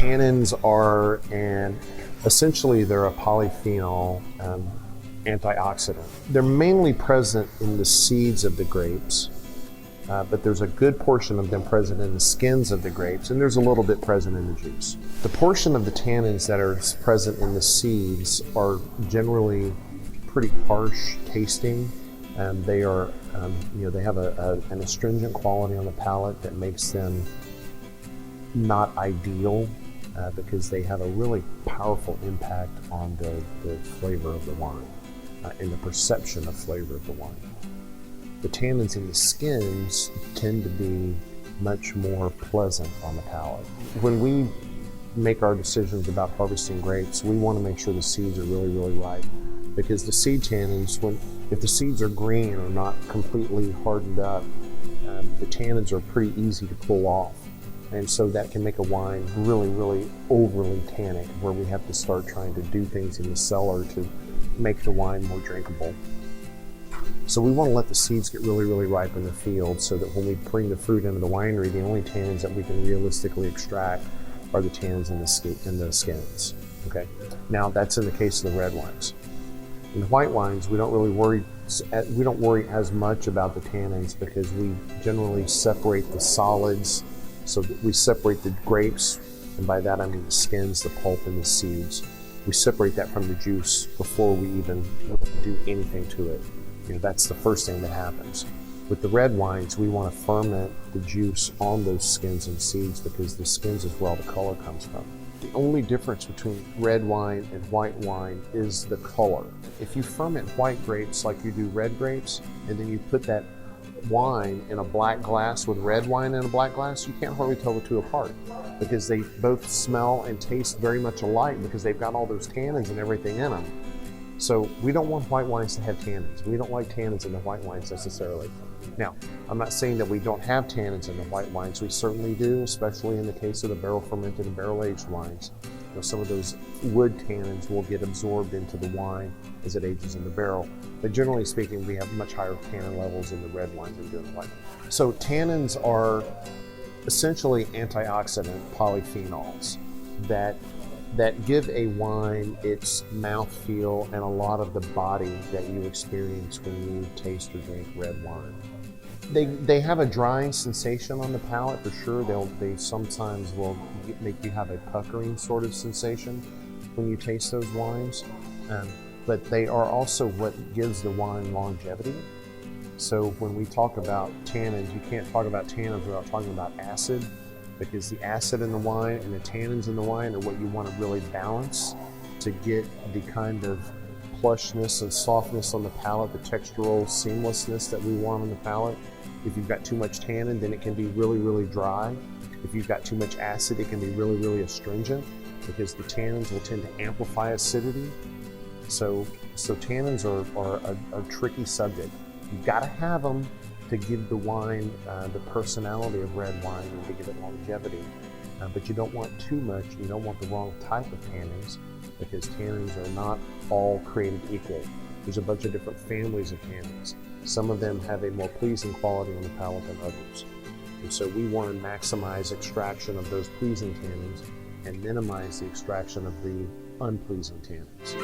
Tannins are essentially they're a polyphenol antioxidant. They're mainly present in the seeds of the grapes, but there's a good portion of them present in the skins of the grapes, and there's a little bit present in the juice. The portion of the tannins that are present in the seeds are generally pretty harsh tasting. They are, they have an astringent quality on the palate that makes them not ideal because they have a really powerful impact on the flavor of the wine and the perception of flavor of the wine. The tannins in the skins tend to be much more pleasant on the palate. When we make our decisions about harvesting grapes, we want to make sure the seeds are really, really ripe, because the seed tannins, if the seeds are green or not completely hardened up, the tannins are pretty easy to pull off. And so that can make a wine really, really overly tannic, where we have to start trying to do things in the cellar to make the wine more drinkable. So we want to let the seeds get really, really ripe in the field so that when we bring the fruit into the winery, the only tannins that we can realistically extract are the tannins in the skins. Okay. Now that's in the case of the red wines. In the white wines, we don't worry as much about the tannins because we generally separate the solids. So we separate the grapes, and by that I mean the skins, the pulp, and the seeds. We separate that from the juice before we even do anything to it. That's the first thing that happens. With the red wines, we want to ferment the juice on those skins and seeds because the skins is where all the color comes from. The only difference between red wine and white wine is the color. If you ferment white grapes like you do red grapes, and then you put that wine in a black glass with red wine in a black glass, you can't hardly tell the two apart because they both smell and taste very much alike because they've got all those tannins and everything in them. So we don't want white wines to have tannins. We don't like tannins in the white wines necessarily. Now, I'm not saying that we don't have tannins in the white wines. We certainly do, especially in the case of the barrel fermented and barrel aged wines. Some of those wood tannins will get absorbed into the wine as it ages in the barrel. But generally speaking, we have much higher tannin levels in the red wines than we do in the white wines. So tannins are essentially antioxidant polyphenols that give a wine its mouthfeel and a lot of the body that you experience when you taste or drink red wine. They have a drying sensation on the palate for sure. They sometimes will make you have a puckering sort of sensation when you taste those wines, but they are also what gives the wine longevity. So when we talk about tannins, you can't talk about tannins without talking about acid, because the acid in the wine and the tannins in the wine are what you want to really balance to get the kind of plushness and softness on the palate, the textural seamlessness that we want on the palate. If you've got too much tannin, then it can be really, really dry. If you've got too much acid, it can be really, really astringent because the tannins will tend to amplify acidity. So tannins are a tricky subject. You've got to have them to give the wine the personality of red wine and to give it longevity. But you don't want too much. You don't want the wrong type of tannins because tannins are not all created equal. There's a bunch of different families of tannins. Some of them have a more pleasing quality on the palate than others. And so we want to maximize extraction of those pleasing tannins and minimize the extraction of the unpleasing tannins.